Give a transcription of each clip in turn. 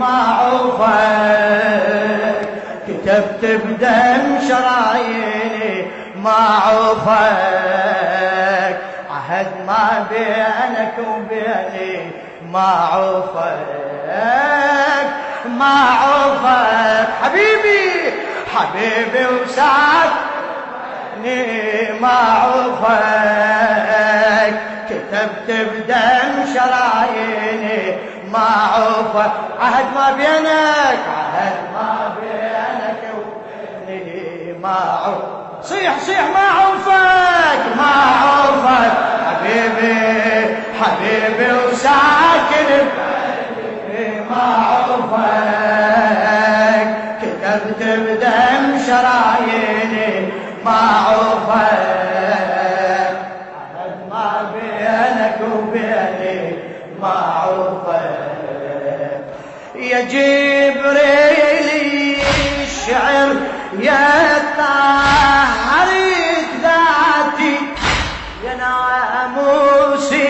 معوفك كتبت بدم شراييني معوفك عهد ما بينك وبيني معوفك معوفك حبيبي حبيبي وسعدني معوفك كتبت بدم شراييني معوفك عهد ما بينك عهد ما بينك وبيني معوفك صيح صيح معوفك معوفك حبيبي حبيبي وساكن بقلبي معوفك كتبت بدم شراييني معوفك عهد ما بينك وبيني معوفك يا جبريل الشعر يا طاهر ذاتي يا ناموسي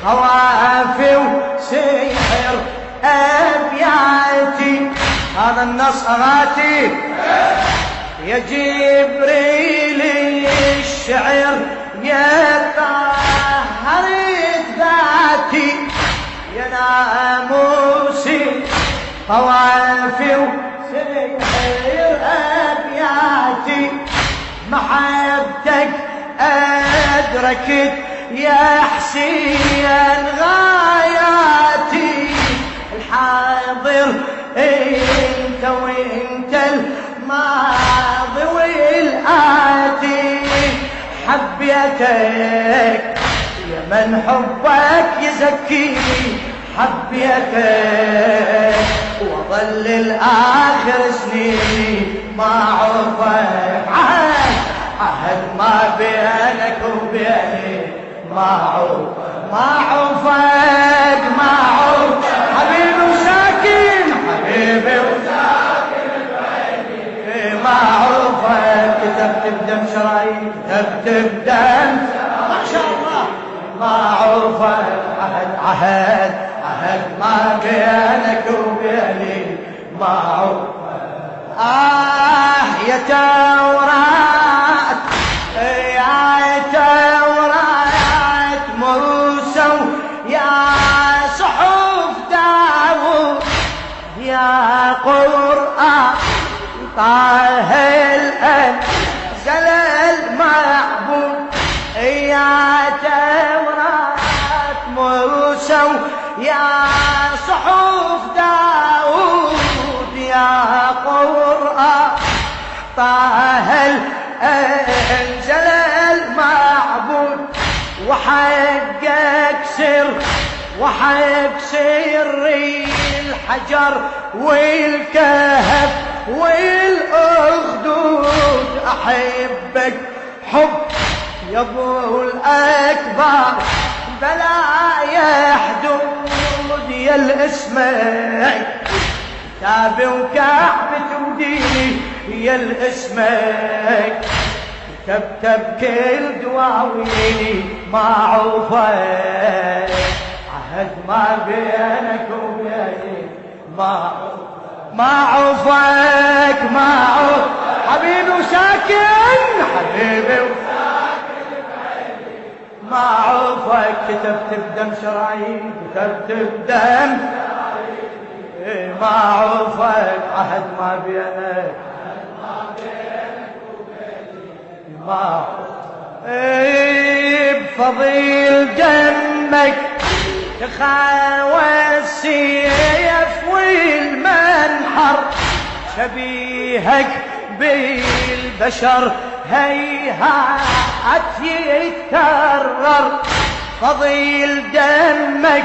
خوافي وسحر أبياتي هذا النص أغاتي يا جبريل الشعر يا طاهر ذاتي يا ناموسي خوافي وسحر أبياتي محبتك أدركت يا حسين غاياتي الحاضر انت وانت الماضي والآتي حبيتك يا من حبك يزكيني حبيتك وظل الآخر سنيني معوفك عهد ما بينك وبيني معوفك معوف حبيبي وساكن حبيبي وساكن بعيني معوفك كتبت بدم شرايين كتبت بدم ما شاء الله معوفك عهد ما بينك وبيني معوفك يا توراة يا توراة موسى يا صحف داود يا قرآن طه الأنزل المعبود يا توراة موسى يا صحف داود يا قرآن طه الأنزل المعبود وحقك سر وحق سري الحجر والكهف والأخدود أحبك حب يا ابو الأكبر بلا يحدود يا الاسمك كتابي وكعبة وديني يا الاسمك كتبت بكل دواويني معوفك عهد ما بينك وبيني معوفك معوف حبيبي وساكن حبيبي معوفك كتبت بدم شرايين كتبت بدم معوفك عهد ما بينك بفضيل دمك تخاوى السيف والمنحر شبيهك بالبشر هيهات يتكرر فضيل دمك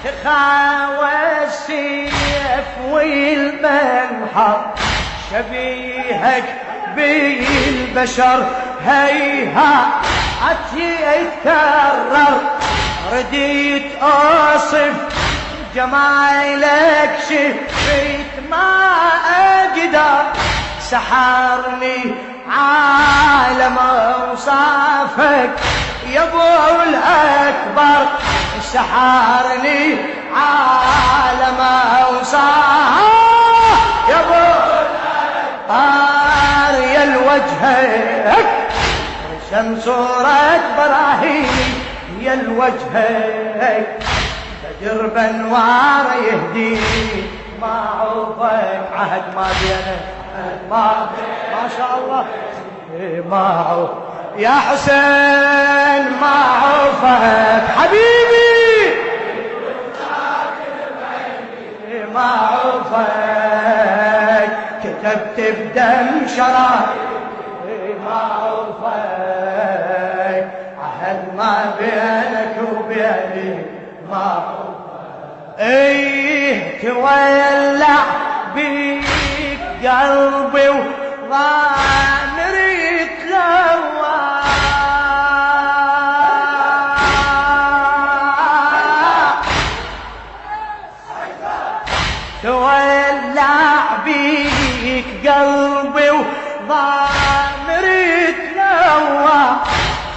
تخاوى السيف والمنحر شبيهك بالبشر هيهات يتكرر رديت أوصف جمالك شفيت ما أقدر سحرني عالم أوصافك يا ابو الأكبر سحرني عالم أوصاه يا ابو طاري الوجهك رسم صورة براهيم يا الوجهك بدر بنوار يهديني ما عوفك عهد ما بينا ما شاء الله ما عوف يا حسين ما عوفك حبيبي ما عوفك كتبت بدم شراب ما عوفك عهد ما بينك وبيني ما عوفك ايه تولع بيك قلبي وضامري يتلوى تولع بيك قلبي وضامري يتلوى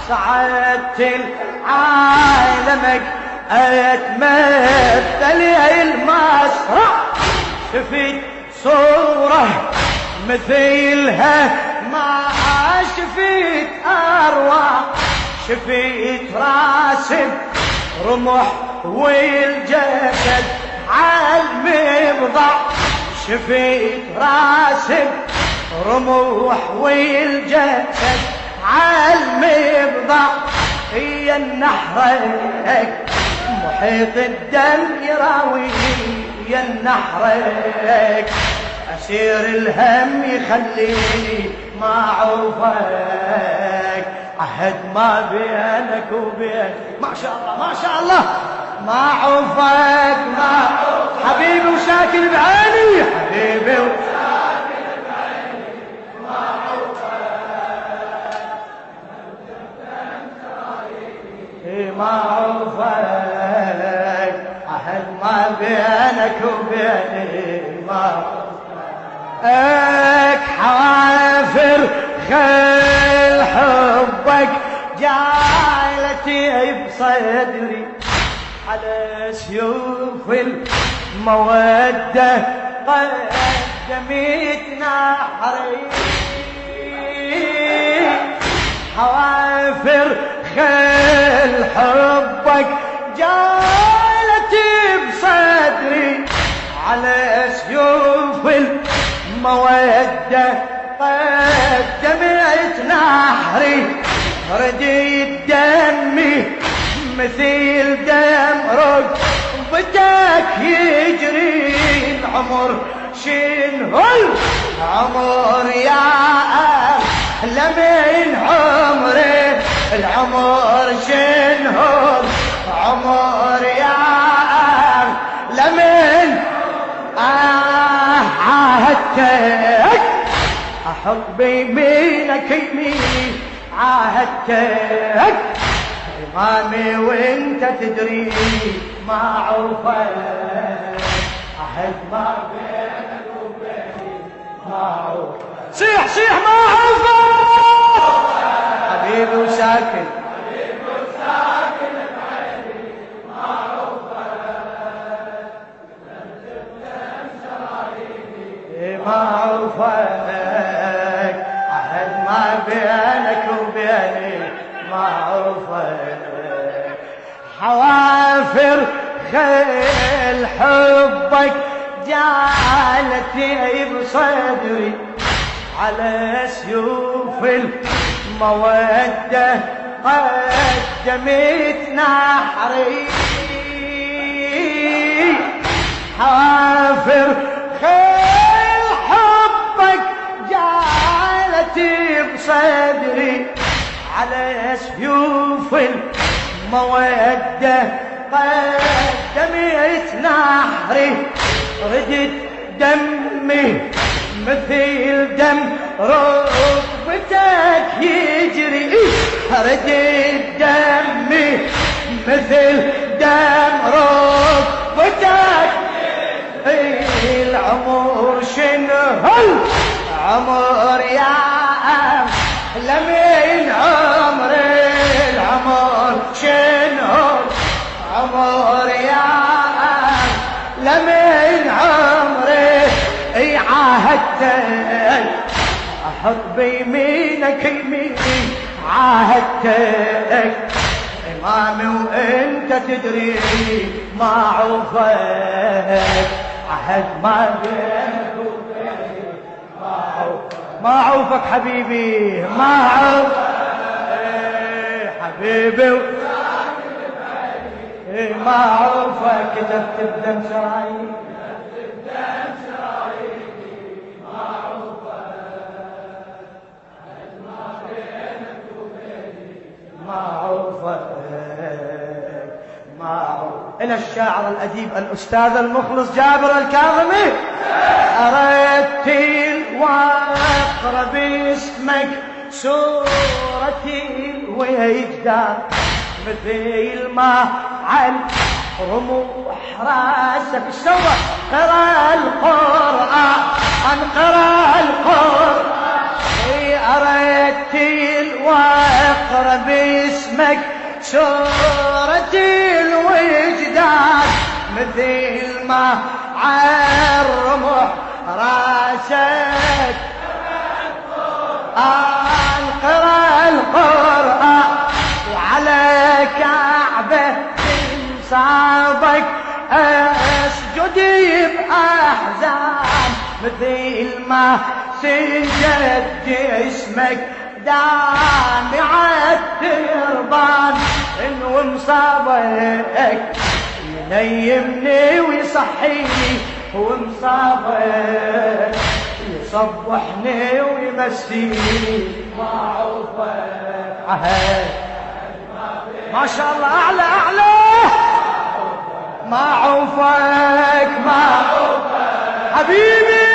سعدت العالمك اتمثل المسرح شفت صورة مثيلها ما شفت أروع شفت راسم رمح والجسد عالمبضع شفت راسم رمح والجسد عالمبضع هي النحرك محيط الدم يراويني يا النحرك أسير الهم يخليني ما عوفك عهد ما بينك وبين ما شاء الله ما شاء الله ما عوفك ما حبيبي وساكن بعيني حبيبي وساكن بعيني ما عوفك ما عوفك عهد ما بينك وبيني ما عوفك حوافر خيل حبك جعلتي بصدري على سيوف المودة قدمت نحري حوافر خيل حبك جعلتي بصدري على سيوف المودة قدمت نحري رديت دمي مثيل دم ركبتك يجري العمر شنو العمر يا أهل من عمري العمر شنو العمر يا أهل من عاهدتك أحط بيمينك يميني عاهدتك إمامي وانت تدري ما عوفك عهد ما بينك وبيني ما عوفك صيح صيح ما عوفك حبيبي وساكن بعيني ما عوفك ما عوفك عهد ما بينك وبيني ما عوفك حوافر خيل حبك جعلتي بصدري على سيوف المودة قدمت نحري حوافر خيل حبك جعلتي بصدري على سيوف المودة قدمت نحري ردت دمي مثل دم ركبتك يجري ردت دمي مثل دم ركبتك العمر شنو العمر يا لمن عمري العمر شنو عمر يا عاهدتك احط بيمينك يميني عاهدتك امامي وانت تدري معروفك عهد ما بينك وبيني معروفك حبيبي معروفك حبيبي معروفك كتبت بدم شرايين معروفك إلى الشاعر الأديب الأستاذ المخلص جابر الكاظمي أرتل وأقرب اسمك سورتي الوجدان مثل ما على رموح راسك سوى قرأ القرآن قرأ القرآن أرتل وأقرب اسمك سورتي الوجدان مثل ما عالرمح راسك قرأ القرآن وعلى كعبة صابك اسجد بأحزان مثل ما سجد جسمك دامعة التربان إنه مصابك ينيمني ويصحيني ومصابك يصبحني ويمسيني معروفك عهد ما شاء الله أعلى أعلى معروفك حبيبي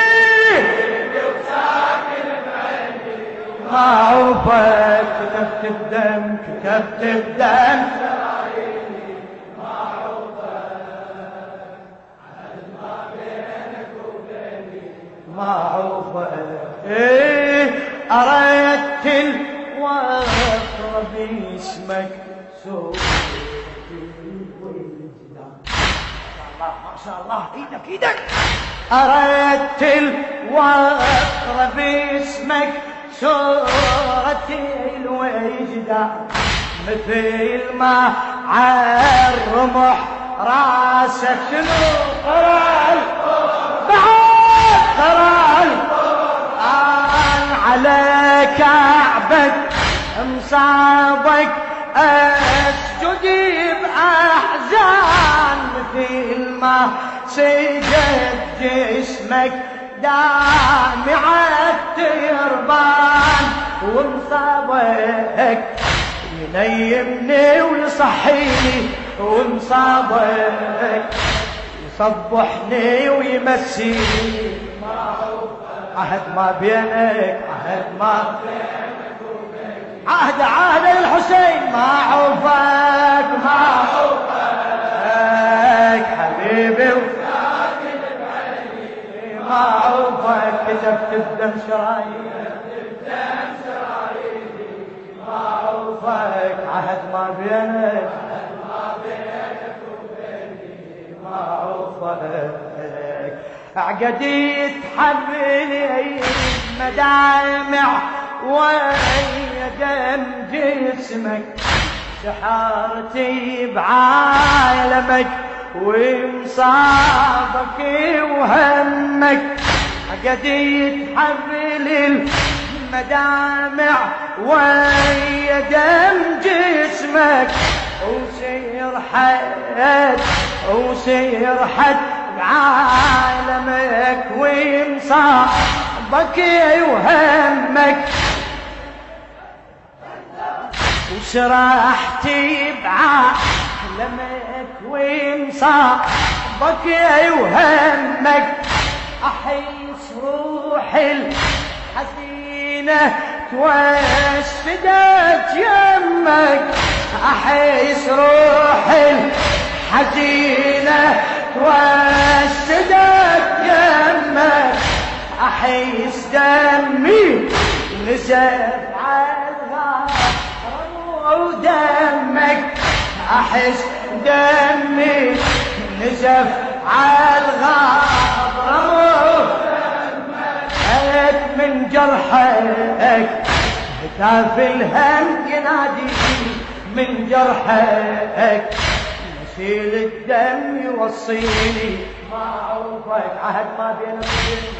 معروفك كتبت بدم كتبت بدم شراييني معروفك عهد ما بينك وبيني معروفك أرتل وأقرب اسمك سورتي الوجدان ما شاء الله ايدك ايدك أرتل وأقرب اسمك سورتي الوجدان مثل ما عالرمح راسك شنو قرأ بعد قرأ القرآن على كعبك مصابك اسجد بأحزان مثل ما سجد جسمك دامعة التربان ومصابك ينيمني ويصحيني ومصابك يصبحني ويمسيني عهد ما بينك عهد ما بينك عهد للحسين معروفك حبيبي معروفك كتبت بدم شراييني معروفك عهد ما بينك وبيني معروفك عقديت حبلي مدامع ويا دم جسمك سحرتي بعالمك ومصابك وهمك عقديت حبل المدامع ويا دم جسمك وسير حد بعالمك ومصابك وهمك وشرحتي بعالمك ومصابك وهمك أحس روحي الحزينة توسدت يمك أحس روحي الحزينة توسدت يمك أحس دمي نزف عالغار ودمك أحس دمي نزف عالغار جرحك هتاف الهم ينادي من جرحك نسيل الدم يوصيني معروفك عهد ما بين الرجل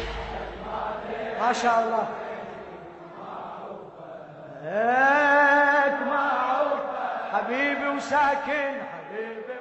ما شاء الله معروفك حبيبي وساكن حبيبي